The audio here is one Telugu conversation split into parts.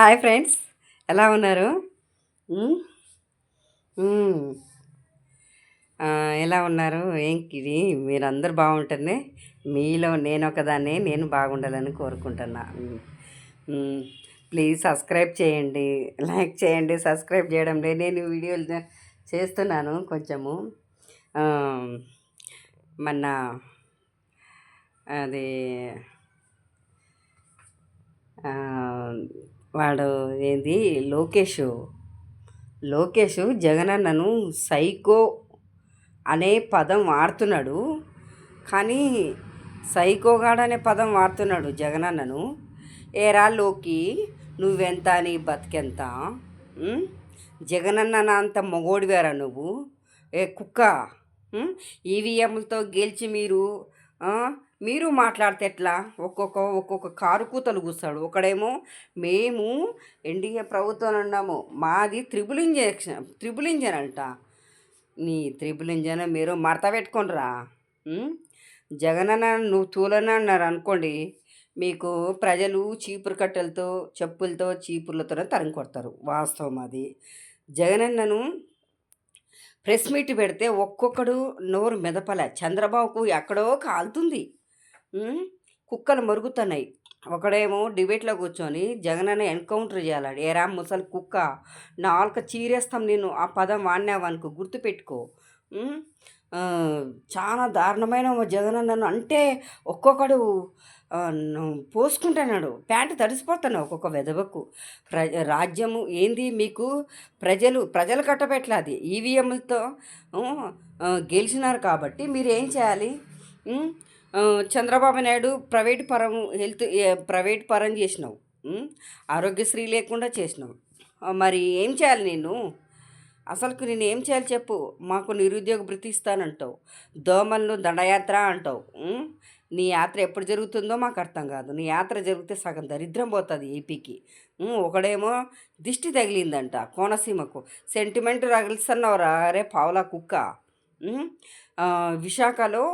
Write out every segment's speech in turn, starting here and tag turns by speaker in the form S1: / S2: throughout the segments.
S1: హాయ్ ఫ్రెండ్స్, ఎలా ఉన్నారు? మ్? మ్. ఎలా ఉన్నారు? ఏంటిది మీరందరూ బాగుంటుంది. మీలో నేను ఒకదాన్ని, నేను బాగుండాలని కోరుకుంటున్నా. ప్లీజ్ సబ్స్క్రైబ్ చేయండి, లైక్ చేయండి. సబ్స్క్రైబ్ చేయడం లేదు, నేను వీడియోలు చేస్తున్నాను కొంచెము. ఆ, మొన్న అది ఆ, వాడు ఏంది లోకేష్ జగనన్నను సైకో అనే పదం వాడుతున్నాడు. కానీ సైకోగాడు అనే పదం వాడుతున్నాడు జగనన్నను. ఏరా లోకి, నువ్వెంత, నీ బతికెంత? ఉం? జగనన్న అంత మొగోడివేరా నువ్వు? ఏ కుక్క! ఈవీఎంలతో గెలిచి ఆ, మీరు మాట్లాడితే ఎట్లా? ఒక్కొక్క కారు కూతలు కూస్తాడు. ఒకడేమో మేము ఎన్డీఏ ప్రభుత్వం ఉన్నాము, మాది త్రిబుల్ ఇంజన్ అంట. నీ త్రిబుల్ ఇంజన్ మీరు మడత పెట్టుకోనరా. జగనన్న నువ్వు తూలన అన్నారు అనుకోండి, మీకు ప్రజలు చీపురు కట్టెలతో, చెప్పులతో, చీపుర్లతోనే తరిమి కొడతారు. వాస్తవం అది. జగనన్నను ప్రెస్ మీట్ పెడితే ఒక్కొక్కడు నోరు మెదపలే. చంద్రబాబుకు ఎక్కడో కాలుతుంది, కుక్కలు మరుగుతున్నాయి. ఒకడేమో డిబేట్లో కూర్చొని జగనన్న ఎన్కౌంటర్ చేయాలని. ఏరా ముసలి కుక్క, నాలుక చీరేస్తాం నేను ఆ పదం వాడినావనుకో, గుర్తుపెట్టుకో. చాలా దారుణమైన జగనన్నను అంటే ఒక్కొక్కడు పోసుకుంటున్నాడు. ప్యాంటు తడిసిపోతున్నావు ఒక్కొక్క వెధవకు. రాజ్యము ఏంది మీకు? ప్రజలు కట్టబెట్టలేదు, ఈవీఎంలతో గెలిచినారు. కాబట్టి మీరు ఏం చేయాలి? చంద్రబాబు నాయుడు ప్రైవేట్ పరం చేసినావు, ఆరోగ్యశ్రీ లేకుండా చేసినావు. మరి ఏం చేయాలి నేను? అసలుకు నేను ఏం చేయాలి చెప్పు? మాకు నిరుద్యోగ భృతి ఇస్తానంటావు, దోమలను దండయాత్ర అంటావు. నీ యాత్ర ఎప్పుడు జరుగుతుందో మాకు అర్థం కాదు. నీ యాత్ర జరిగితే సగం దరిద్రం పోతుంది ఏపీకి. ఒకడేమో దిష్టి తగిలిందంట కోనసీమకు, సెంటిమెంట్ రగిలిస్తున్నావురా రే పావులా కుక్క. విశాఖలో,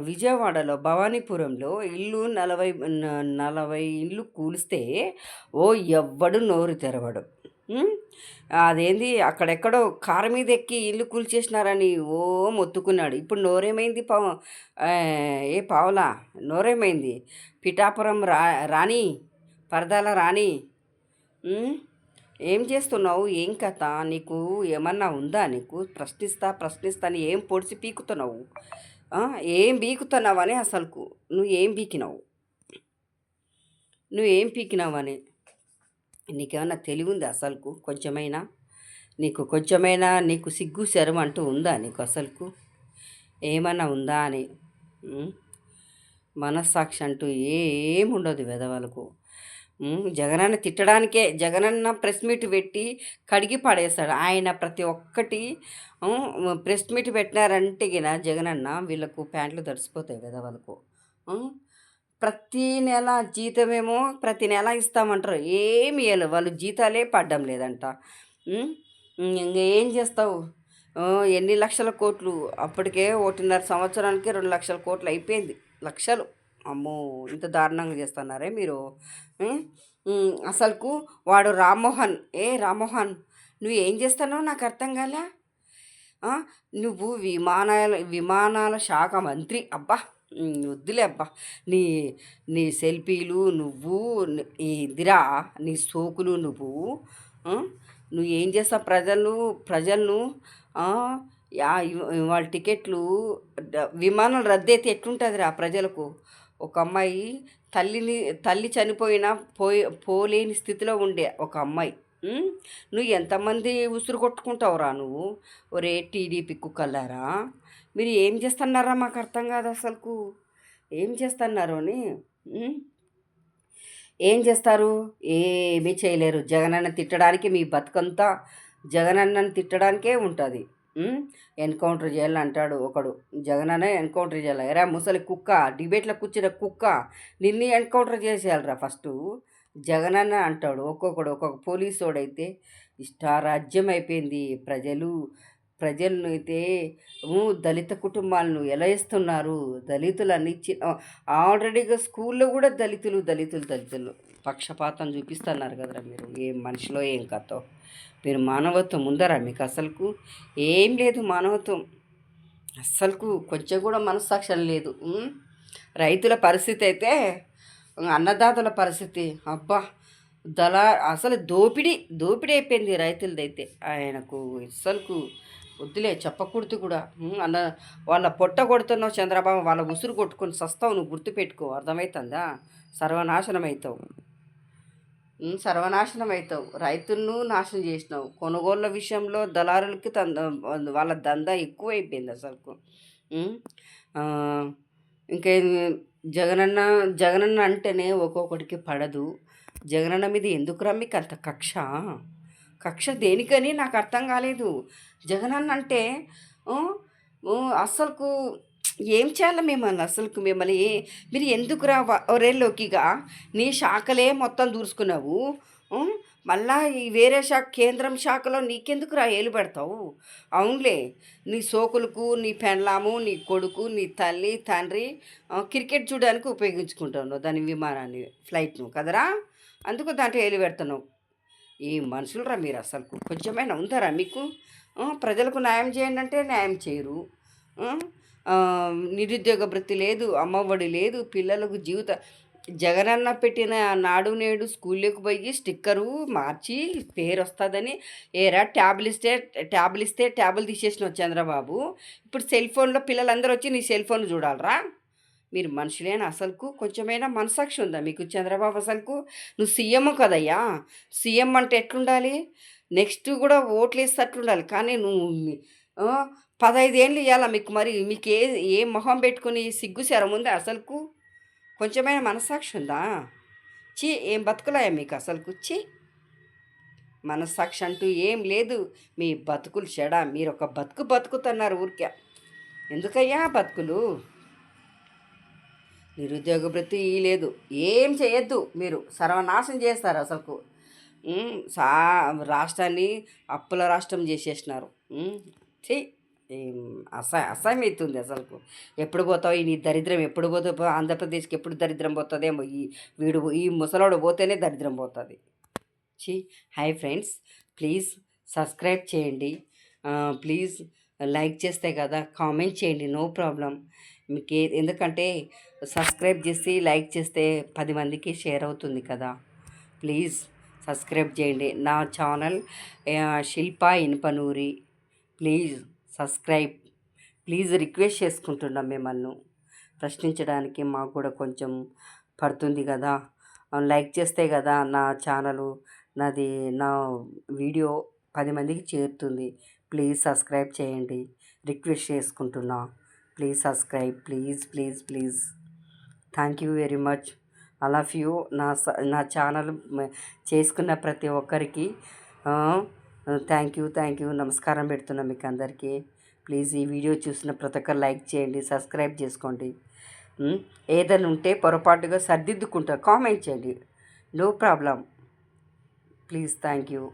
S1: విజయవాడలో, భవానీపురంలో 40 ఇళ్ళు కూలిస్తే ఎవ్వడు నోరు తెరవడు. అదేంది అక్కడెక్కడో కారు మీద ఎక్కి ఇల్లు కూల్చేసినారని మొత్తుకున్నాడు. ఇప్పుడు నోరేమైంది? ఏ పావులా నోరేమైంది? పిఠాపురం రాణి, పరదాల రాణి, ఏం చేస్తున్నావు? ఏం కథ? నీకు ఏమన్నా ఉందా? నీకు ప్రశ్నిస్తా అని ఏం పొడిచి పీకుతున్నావు? ఏం బీకుతున్నావని అసలుకు నువ్వేం పీకినావని నీకేమన్నా తెలివి ఉంది అసలుకు? నీకు సిగ్గు శరం అంటూ ఉందా నీకు అసలుకు? ఏమన్నా ఉందా అని మనస్సాక్షి అంటూ ఏముండదు వెధవలకు. జగనన్న తిట్టడానికే జగనన్న ప్రెస్ మీట్ పెట్టి కడిగి పడేస్తాడు. ఆయన ప్రతి ఒక్కటి ప్రెస్ మీట్ పెట్టినారంటే జగనన్న వీళ్ళకు ప్యాంట్లు తడిసిపోతాయి వెధవలకు. ప్రతి నెల జీతమేమో ప్రతి నెల ఇస్తామంటారు, ఏమి ఇవ్వలేదు. వాళ్ళు జీతాలే పడ్డం లేదంట. ఇంకేం చేస్తావు? ఎన్ని లక్షల కోట్లు అప్పటికే 1.5 సంవత్సరానికి 2 లక్షల కోట్లు అయిపోయింది. లక్షలు, అమ్మో ఇంత దారుణంగా చేస్తున్నారే మీరు. అసలుకు వాడు రామ్మోహన్ నువ్వు ఏం చేస్తున్నావు నాకు అర్థం కాలే. నువ్వు విమానాల శాఖ మంత్రి. అబ్బా వద్దులే అబ్బా, నీ నీ సెల్ఫీలు నువ్వు, ఇదిరా నీ సోకులు నువ్వు. నువ్వు ఏం చేస్తావు? ప్రజలను వాళ్ళ టికెట్లు విమానం రద్దయితే ఎట్లుంటుందిరా ప్రజలకు? ఒక అమ్మాయి తల్లి చనిపోయినా పోలేని స్థితిలో ఉండే ఒక అమ్మాయి. నువ్వు ఎంతమంది ఉసురు కొట్టుకుంటావురా నువ్వు? ఒరే టీడీపీ కుక్కలారా, మీరు ఏం చేస్తున్నారా మాకు అర్థం కాదు అసలుకు. ఏం చేస్తున్నారు అని. ఏం చేస్తారు? ఏమీ చేయలేరు. జగనన్న తిట్టడానికి మీ బతుకంతా జగనన్నను తిట్టడానికే ఉంటుంది. ఎన్కౌంటర్ చేయాలంటాడు ఒకడు. జగనన్న ఎన్కౌంటర్ చేయాలి. ఎరా ముసలి కుక్క, డిబేట్లో కూర్చున్న కుక్క, నిన్ను ఎన్కౌంటర్ చేసేయాలరా ఫస్టు. జగనన్న అంటాడు ఒక్కొక్క పోలీసోడైతే ఇష్టారాజ్యం అయిపోయింది. ప్రజలను అయితే దళిత కుటుంబాలను ఎలా ఇస్తున్నారు? దళితులన్నీ ఆల్రెడీగా స్కూల్లో కూడా దళితులు పక్షపాతం చూపిస్తున్నారు కదరా మీరు. ఏం మనిషిలో ఏం కథో. మీరు మానవత్వం ఉందరా మీకు అసలుకు? ఏం లేదు మానవత్వం. అస్సలకు కొంచెం కూడా మనస్సాక్షి లేదు. రైతుల పరిస్థితి అయితే, అన్నదాతల పరిస్థితి అబ్బా! దళా అసలు దోపిడీ అయిపోయింది రైతులదైతే. ఆయనకు అస్సలకు వద్దులే చెప్పకూడదు కూడా. అన్న వాళ్ళ పొట్ట కొడుతున్నావు చంద్రబాబు, వాళ్ళ ఉసురు కొట్టుకొని సస్తావు. నువ్వు గుర్తుపెట్టుకో, అర్థమవుతుందా? సర్వనాశనం అవుతావు. సర్వనాశనం అవుతావు. రైతులను నాశనం చేసినావు. కొనుగోళ్ళ విషయంలో దళారులకి వాళ్ళ దందా ఎక్కువైపోయింది అసలుకు. ఇంకా జగనన్న జగనన్న అంటేనే ఒక్కొక్కడికి పడదు. జగనన్న మీద ఎందుకురా మీకు అంత కక్ష? కక్ష దేనికని నాకు అర్థం కాలేదు. జగనన్న అంటే అస్సలకు ఏం చేయాలి మిమ్మల్ని? అసలుకు మిమ్మల్ని మీరు ఎందుకురా ఒరేళ్ళోకిగా నీ శాఖలే మొత్తం దూసుకున్నావు. మళ్ళా ఈ వేరే శాఖ, కేంద్రం శాఖలో నీకెందుకురా ఏలు పెడతావు? అవునులే, నీ సోకులకు, నీ పెండ్లాము, నీ కొడుకు, నీ తల్లి తండ్రి క్రికెట్ చూడడానికి ఉపయోగించుకుంటాను దాని విమానాన్ని, ఫ్లైట్ను కదరా. అందుకు దాంట్లో ఏలు పెడుతున్నావు. ఈ మనుషులరా మీరు అసలుకు? కొంచెమైనా ఉందరా మీకు? ప్రజలకు న్యాయం చేయండి అంటే న్యాయం చేయరు. నిరుద్యోగ భృతి లేదు, అమ్మఒడి లేదు, పిల్లలకు జగనన్న పెట్టిన నాడు నేడు స్కూల్లోకి పోయి స్టిక్కరు మార్చి పేరు వస్తుందని ఏరా ట్యాబ్లు ఇస్తే ట్యాబులు తీసేసిన చంద్రబాబు. ఇప్పుడు సెల్ ఫోన్లో పిల్లలందరూ వచ్చి నీ సెల్ ఫోన్ చూడాలరా? మీరు మనుషులేనా అసలుకు? కొంచెమైనా మనసాక్షి ఉందా మీకు చంద్రబాబు అసలుకు? నువ్వు సీఎం కదయ్యా. సీఎం అంటే ఎట్లుండాలి? నెక్స్ట్ కూడా ఓట్లు వేసేటట్లుండాలి. కానీ నువ్వు 15 ఏళ్ళు ఇవ్వాలా మీకు? మరి మీకు ఏ మొహం పెట్టుకుని సిగ్గుశారం ఉందా అసలుకు? కొంచెమైనా మనస్సాక్షి ఉందా? ఏం బతుకులాయా మీకు అసలుకు? మనస్సాక్షి అంటూ ఏం లేదు. మీ బతుకులు చెడా. మీరు ఒక బతుకుతున్నారు ఊరికే. ఎందుకయ్యా బతుకులు? నిరుద్యోగ భృతి లేదు, ఏం చేయొద్దు. మీరు సర్వనాశనం చేస్తారు అసలుకు. రాష్ట్రాన్ని అప్పుల రాష్ట్రం చేసేసినారు. అసహ్యం అవుతుంది అసలుకు. ఎప్పుడు పోతావు? నీ దరిద్రం ఎప్పుడు పోతావు? ఆంధ్రప్రదేశ్కి ఎప్పుడు దరిద్రం పోతుందేమో. ఈ ముసలోడు పోతేనే దరిద్రం పోతుంది. హాయ్ ఫ్రెండ్స్, ప్లీజ్ సబ్స్క్రైబ్ చేయండి. ప్లీజ్ లైక్ చేస్తే కదా, కామెంట్ చేయండి, నో ప్రాబ్లం. మీకు ఎందుకంటే సబ్స్క్రైబ్ చేసి లైక్ చేస్తే 10 మందికి షేర్ అవుతుంది కదా. ప్లీజ్ సబ్స్క్రైబ్ చేయండి. నా channel Shilpa Inupanuri. Please subscribe. Please request చేసుకుంటున్నాం మిమ్మల్ని. ప్రశ్నించడానికి మాకు కూడా కొంచెం పడుతుంది కదా. లైక్ చేస్తే కదా నా ఛానలు, నా వీడియో 10 మందికి చేరుతుంది. ప్లీజ్ సబ్స్క్రైబ్ చేయండి, రిక్వెస్ట్ చేసుకుంటున్నా. Please subscribe, please. Thank you very much. I love you. నా ఛానల్ చేసుకున్న ప్రతి ఒక్కరికి థ్యాంక్ యూ. నమస్కారం పెడుతున్నా మీకు అందరికీ. ప్లీజ్ ఈ వీడియో చూసిన ప్రతి ఒక్కరు లైక్ చేయండి, సబ్స్క్రైబ్ చేసుకోండి. ఏదైనా ఉంటే పొరపాటుగా సర్దిద్దుకుంటా, కామెంట్ చేయండి, no problem. Please thank you.